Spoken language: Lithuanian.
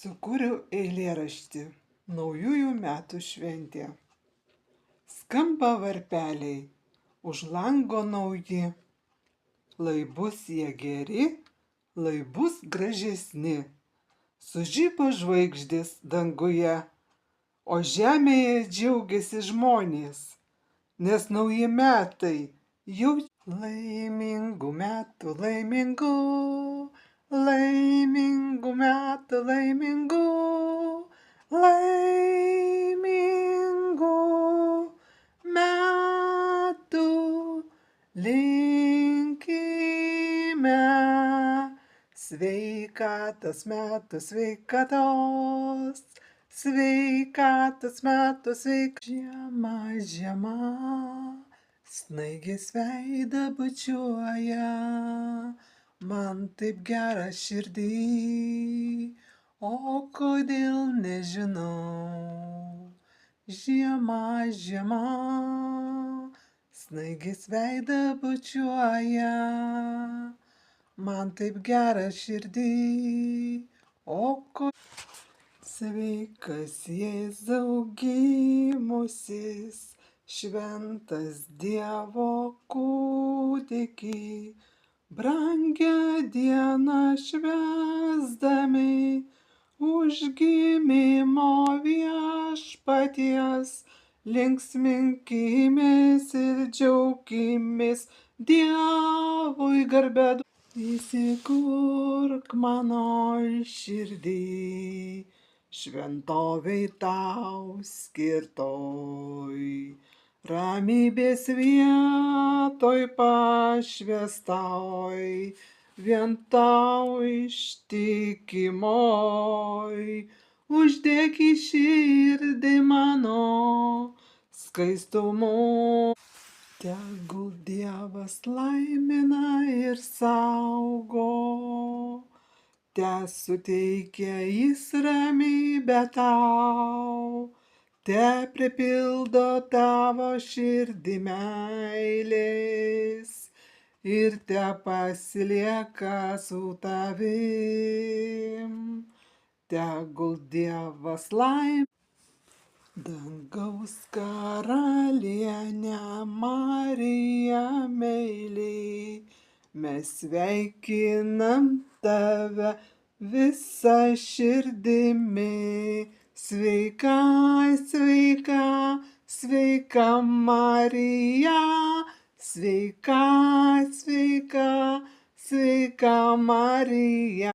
Sukūriau eilėraštį Naujųjų metų šventė. Skamba varpeliai, už lango nauji, lai bus jie geri, lai bus gražesni. Sužibo žvaigždės danguje, o žemėje džiaugiasi žmonės, nes nauji metai jau laimingų metų, laimingų metų, laimingų metų linkime. Sveikatos metų, sveikatos, sveikatos metų, Žiema, žiema, snaigės veidą bučiuoja, man taip gera širdį, o kodėl nežinau. Žiema, žiema, snaigės veidą bučiuoja, man taip gera širdį, Sveikas Jėzau gimusis, šventas Dievo kūdikį, brangią dieną švęsdami, užgimimo viešpaties, linksminkimės ir džiaukimės, Dievui garbę įsikurk mano širdį, šventovei tau skirtoj, ramybės vietoj pašvęstoj, vien tau ištikimoj, uždėk į širdį mano skaistumu. Tegul Dievas laimina ir saugo, tesuteikia jis ramybę tau, tepripildo tavo širdį meilės ir tepasilieka su tavim. Tegul Dievas laimina. Dangaus karalienė Marija meiliai, mes sveikinam tave visą širdimi. Sveika, sveika, sveika Marija, sveika, sveika, sveika Marija.